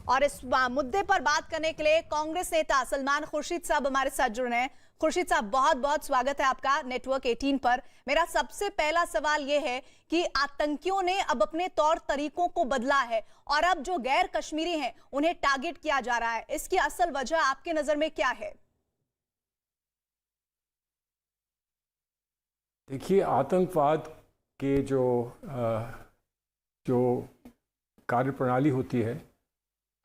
और इस मुद्दे पर बात करने के लिए कांग्रेस नेता सलमान खुर्शीद साहब हमारे साथ जुड़ रहे हैं। खुर्शीद साहब, बहुत बहुत स्वागत है आपका नेटवर्क 18 पर। मेरा सबसे पहला सवाल यह है कि आतंकियों ने अब अपने तौर तरीकों को बदला है और अब जो गैर कश्मीरी हैं उन्हें टारगेट किया जा रहा है। इसकी असल वजह आपके नजर में क्या है? देखिए, आतंकवाद के जो कार्यप्रणाली होती है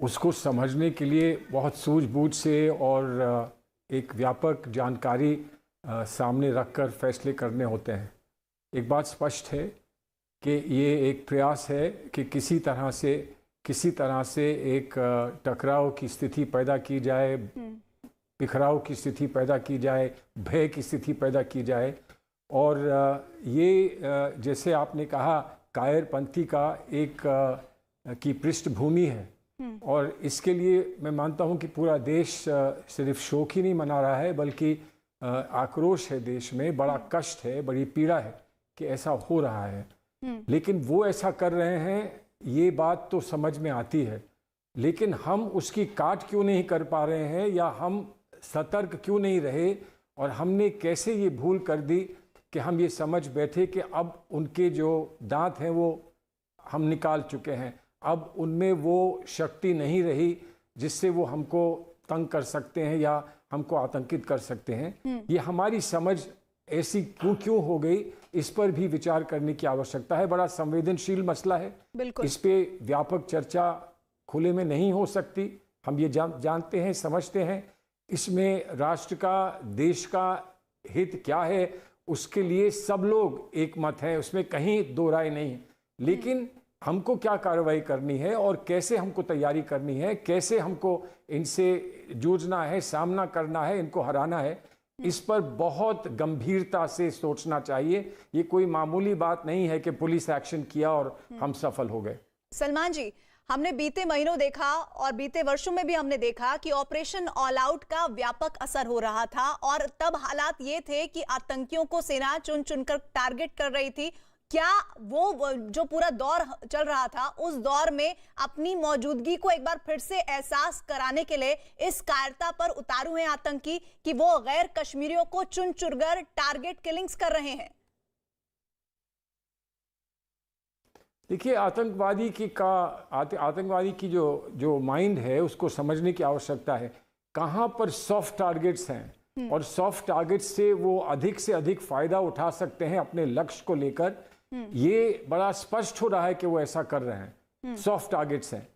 उसको समझने के लिए बहुत सूझबूझ से और एक व्यापक जानकारी सामने रखकर फैसले करने होते हैं। एक बात स्पष्ट है कि ये एक प्रयास है कि किसी तरह से एक टकराव की स्थिति पैदा की जाए, बिखराव की स्थिति पैदा की जाए, भय की स्थिति पैदा की जाए। और ये जैसे आपने कहा, कायरपंथी का एक की पृष्ठभूमि है और इसके लिए मैं मानता हूं कि पूरा देश सिर्फ शोक ही नहीं मना रहा है बल्कि आक्रोश है, देश में बड़ा कष्ट है, बड़ी पीड़ा है कि ऐसा हो रहा है। लेकिन वो ऐसा कर रहे हैं, ये बात तो समझ में आती है, लेकिन हम उसकी काट क्यों नहीं कर पा रहे हैं या हम सतर्क क्यों नहीं रहे? और हमने कैसे ये भूल कर दी कि हम ये समझ बैठे कि अब उनके जो दांत हैं वो हम निकाल चुके हैं, अब उनमें वो शक्ति नहीं रही जिससे वो हमको तंग कर सकते हैं या हमको आतंकित कर सकते हैं। ये हमारी समझ ऐसी क्यों हो गई, इस पर भी विचार करने की आवश्यकता है। बड़ा संवेदनशील मसला है, इस पे व्यापक चर्चा खुले में नहीं हो सकती। हम ये जानते हैं, समझते हैं इसमें राष्ट्र का, देश का हित क्या है, उसके लिए सब लोग एक मत है, उसमें कहीं दो राय नहीं। लेकिन हमको क्या कार्रवाई करनी है और कैसे हमको तैयारी करनी है, कैसे हमको इनसे जूझना है, सामना करना है, इनको हराना है, इस पर बहुत गंभीरता से सोचना चाहिए। ये कोई मामूली बात नहीं है कि पुलिस एक्शन किया और हम सफल हो गए। सलमान जी, हमने बीते महीनों देखा और बीते वर्षों में भी हमने देखा कि ऑपरेशन ऑल आउट का व्यापक असर हो रहा था और तब हालात ये थे कि आतंकियों को सेना चुन चुनकर टारगेट कर रही थी। क्या वो जो पूरा दौर चल रहा था, उस दौर में अपनी मौजूदगी को एक बार फिर से एहसास कराने के लिए इस कायरता पर उतारू हैं आतंकी कि वो गैर कश्मीरियों को चुन चुनकर टारगेट किलिंग्स कर रहे हैं? देखिए, आतंकवादी की जो माइंड है उसको समझने की आवश्यकता है। कहाँ पर सॉफ्ट टारगेट्स हैं और सॉफ्ट टारगेट्स से वो अधिक से अधिक फायदा उठा सकते हैं अपने लक्ष्य को लेकर, ये बड़ा स्पष्ट हो रहा है कि वो ऐसा कर रहे हैं। सॉफ्ट टारगेट्स हैं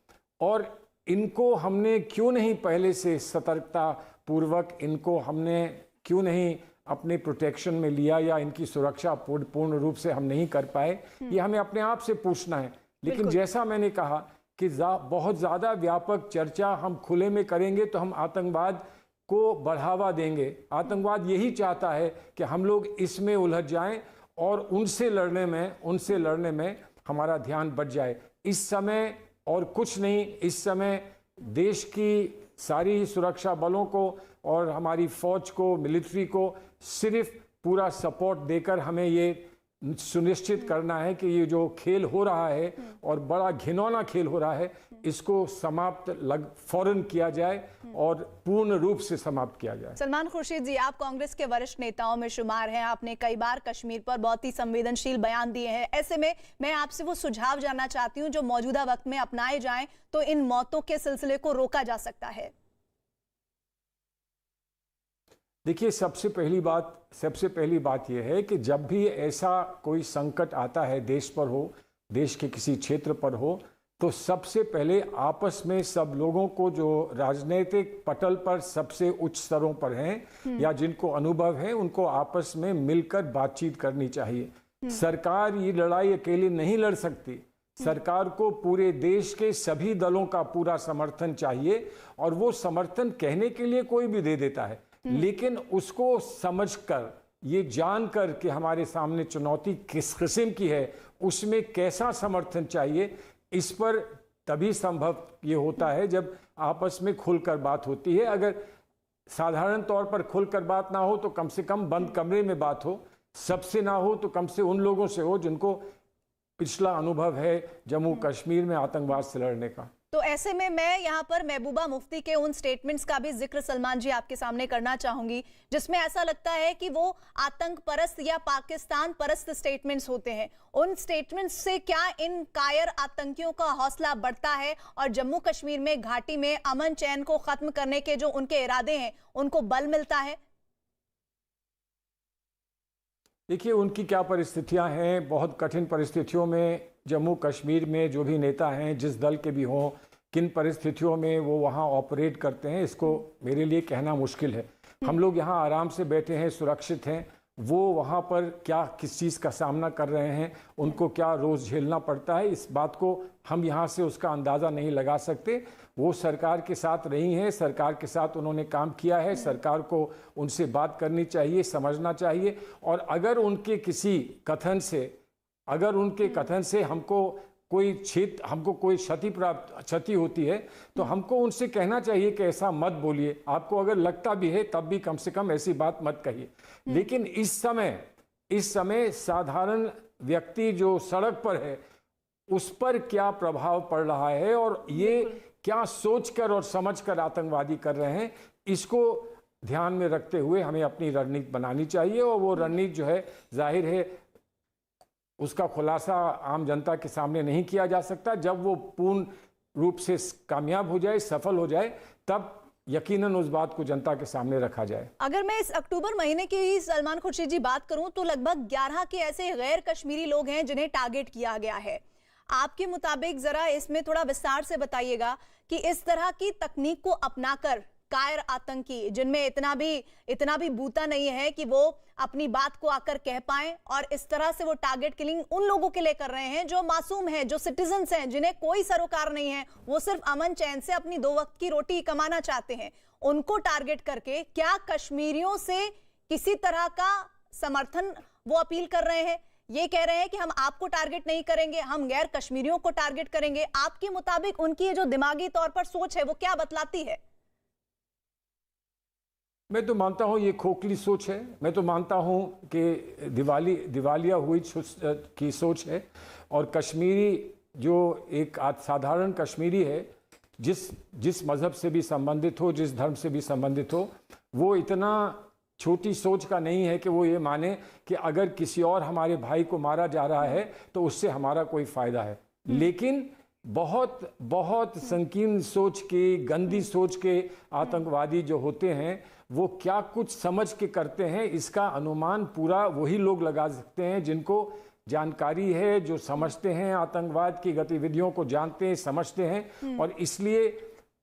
और इनको हमने क्यों नहीं पहले से सतर्कता पूर्वक, इनको हमने क्यों नहीं अपने प्रोटेक्शन में लिया या इनकी सुरक्षा पूर्ण रूप से हम नहीं कर पाए, ये हमें अपने आप से पूछना है। लेकिन जैसा मैंने कहा कि बहुत ज़्यादा व्यापक चर्चा हम खुले में करेंगे तो हम आतंकवाद को बढ़ावा देंगे। आतंकवाद यही चाहता है कि हम लोग इसमें उलझ जाएं और उनसे लड़ने में हमारा ध्यान बच जाए। इस समय और कुछ नहीं, इस समय देश की सारी सुरक्षा बलों को और हमारी फौज को, मिलिट्री को सिर्फ पूरा सपोर्ट देकर हमें ये सुनिश्चित करना है कि ये जो खेल हो रहा है और बड़ा घिनौना खेल हो रहा है, इसको समाप्त फौरन किया जाए और पूर्ण रूप से समाप्त किया जाए। सलमान खुर्शीद जी, आप कांग्रेस के वरिष्ठ नेताओं में शुमार हैं। आपने कई बार कश्मीर पर बहुत ही संवेदनशील बयान दिए हैं। ऐसे में मैं आपसे वो सुझाव जानना चाहती हूँ जो मौजूदा वक्त में अपनाए जाएं तो इन मौतों के सिलसिले को रोका जा सकता है। देखिए, सबसे पहली बात यह है कि जब भी ऐसा कोई संकट आता है, देश पर हो, देश के किसी क्षेत्र पर हो, तो सबसे पहले आपस में सब लोगों को, जो राजनीतिक पटल पर सबसे उच्च स्तरों पर हैं या जिनको अनुभव है, उनको आपस में मिलकर बातचीत करनी चाहिए। सरकार ये लड़ाई अकेले नहीं लड़ सकती। सरकार को पूरे देश के सभी दलों का पूरा समर्थन चाहिए और वो समर्थन कहने के लिए कोई भी दे देता है, लेकिन उसको समझकर, ये जानकर कि हमारे सामने चुनौती किस किस्म की है, उसमें कैसा समर्थन चाहिए, इस पर तभी संभव ये होता है जब आपस में खुलकर बात होती है। अगर साधारण तौर पर खुलकर बात ना हो तो कम से कम बंद कमरे में बात हो, सबसे ना हो तो कम से उन लोगों से हो जिनको पिछला अनुभव है जम्मू कश्मीर में आतंकवाद से लड़ने का। तो ऐसे में मैं यहाँ पर महबूबा मुफ्ती के उन स्टेटमेंट्स का भी जिक्र सलमान जी आपके सामने करना चाहूंगी, जिसमें ऐसा लगता है कि वो आतंक परस्त या पाकिस्तान परस्त स्टेटमेंट्स होते हैं। उन स्टेटमेंट्स से क्या इन कायर आतंकियों का हौसला बढ़ता है और जम्मू कश्मीर में घाटी में अमन चैन को खत्म करने के जो उनके इरादे हैं उनको बल मिलता है? देखिए, उनकी क्या परिस्थितियां हैं। बहुत कठिन परिस्थितियों में जम्मू कश्मीर में जो भी नेता हैं, जिस दल के भी हों, किन परिस्थितियों में वो वहाँ ऑपरेट करते हैं, इसको मेरे लिए कहना मुश्किल है। हम लोग यहाँ आराम से बैठे हैं, सुरक्षित हैं। वो वहाँ पर क्या किस चीज़ का सामना कर रहे हैं, उनको क्या रोज़ झेलना पड़ता है, इस बात को हम यहाँ से उसका अंदाज़ा नहीं लगा सकते। वो सरकार के साथ रही हैं, सरकार के साथ उन्होंने काम किया है, सरकार को उनसे बात करनी चाहिए, समझना चाहिए। और अगर उनके किसी कथन से हमको कोई क्षति होती है, तो हमको उनसे कहना चाहिए कि ऐसा मत बोलिए। आपको अगर लगता भी है तब भी कम से कम ऐसी बात मत कहिए। लेकिन इस समय साधारण व्यक्ति जो सड़क पर है, उस पर क्या प्रभाव पड़ रहा है और ये क्या सोचकर और समझकर आतंकवादी कर रहे हैं, इसको ध्यान में रखते हुए हमें अपनी रणनीति बनानी चाहिए। और वो रणनीति जो है, जाहिर है उसका खुलासा आम जनता के सामने नहीं किया जा सकता। जब वो पूर्ण रूप से कामयाब हो जाए, सफल हो जाए, तब यकीनन उस बात को जनता के सामने रखा जाए। अगर मैं इस अक्टूबर महीने की ही सलमान खुर्शीद जी बात करूं तो लगभग 11 के ऐसे गैर कश्मीरी लोग हैं जिन्हें टारगेट किया गया है। आपके मुताबिक जरा इसमें थोड़ा विस्तार से बताइएगा कि इस तरह की तकनीक को अपनाकर कायर आतंकी, जिनमें इतना भी बूता नहीं है कि वो अपनी बात को आकर कह पाएं, और इस तरह से वो टारगेट किलिंग उन लोगों के लिए कर रहे हैं जो मासूम हैं, जो सिटीजन्स हैं, जिन्हें कोई सरोकार नहीं है, वो सिर्फ अमन चैन से अपनी 2 वक्त की रोटी कमाना चाहते हैं। उनको टारगेट करके क्या कश्मीरियों से किसी तरह का समर्थन वो अपील कर रहे हैं? ये कह रहे हैं कि हम आपको टारगेट नहीं करेंगे, हम गैर कश्मीरियों को टारगेट करेंगे। आपके मुताबिक उनकी जो दिमागी तौर पर सोच है वो क्या बतलाती है? मैं तो मानता हूँ ये खोखली सोच है। मैं तो मानता हूँ कि दिवालिया हुई की सोच है। और कश्मीरी जो एक साधारण कश्मीरी है, जिस मज़हब से भी संबंधित हो, जिस धर्म से भी संबंधित हो, वो इतना छोटी सोच का नहीं है कि वो ये माने कि अगर किसी और हमारे भाई को मारा जा रहा है तो उससे हमारा कोई फ़ायदा है। लेकिन बहुत बहुत संकीर्ण सोच के, गंदी सोच के आतंकवादी जो होते हैं, वो क्या कुछ समझ के करते हैं, इसका अनुमान पूरा वही लोग लगा सकते हैं जिनको जानकारी है, जो समझते हैं, आतंकवाद की गतिविधियों को जानते हैं, समझते हैं। और इसलिए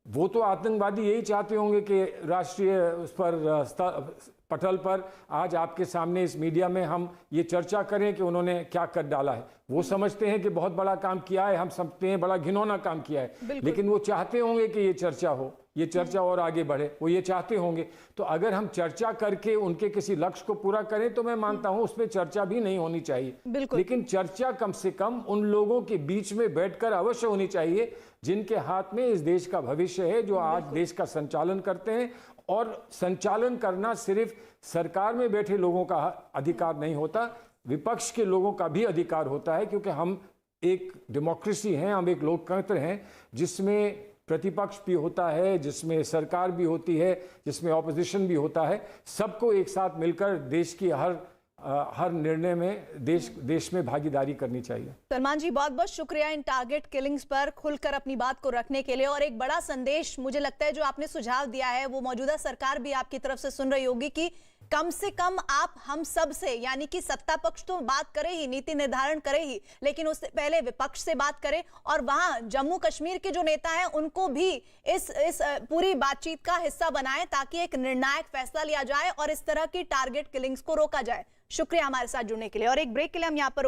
वो तो आतंकवादी यही चाहते होंगे कि राष्ट्रीय उस पर पटल पर आज आपके सामने इस मीडिया में हम ये चर्चा करें कि उन्होंने क्या कर डाला है। वो समझते हैं कि बहुत बड़ा काम किया है, हम समझते हैं बड़ा घिनौना काम किया है, लेकिन वो चाहते होंगे कि ये चर्चा हो, ये चर्चा और आगे बढ़े, वो ये चाहते होंगे। तो अगर हम चर्चा करके उनके किसी लक्ष्य को पूरा करें तो मैं मानता हूं उसमें चर्चा भी नहीं होनी चाहिए, लेकिन चर्चा कम से कम उन लोगों के बीच में बैठकर अवश्य होनी चाहिए जिनके हाथ में इस देश का भविष्य है, जो आज देश का संचालन करते हैं। और संचालन करना सिर्फ सरकार में बैठे लोगों का अधिकार नहीं होता, विपक्ष के लोगों का भी अधिकार होता है, क्योंकि हम एक डेमोक्रेसी हैं, हम एक लोकतंत्र हैं जिसमें प्रतिपक्ष भी होता है, जिसमें सरकार भी होती है, जिसमें ऑपोजिशन भी होता है। सबको एक साथ मिलकर देश की हर निर्णय में देश में भागीदारी करनी चाहिए। सलमान जी, बहुत बहुत शुक्रिया इन टारगेट किलिंग्स पर खुलकर अपनी बात को रखने के लिए। और एक बड़ा संदेश मुझे लगता है जो आपने सुझाव दिया है वो मौजूदा सरकार भी आपकी तरफ से सुन रही होगी कि कम से कम आप हम सब से, यानी कि सत्ता पक्ष तो बात करे ही, नीति निर्धारण करे ही, लेकिन उससे पहले विपक्ष से बात करें और वहां जम्मू कश्मीर के जो नेता हैं उनको भी इस पूरी बातचीत का हिस्सा बनाएं ताकि एक निर्णायक फैसला लिया जाए और इस तरह की टारगेट किलिंग्स को रोका जाए। शुक्रिया हमारे साथ जुड़ने के लिए। और एक ब्रेक के लिए हम यहाँ पर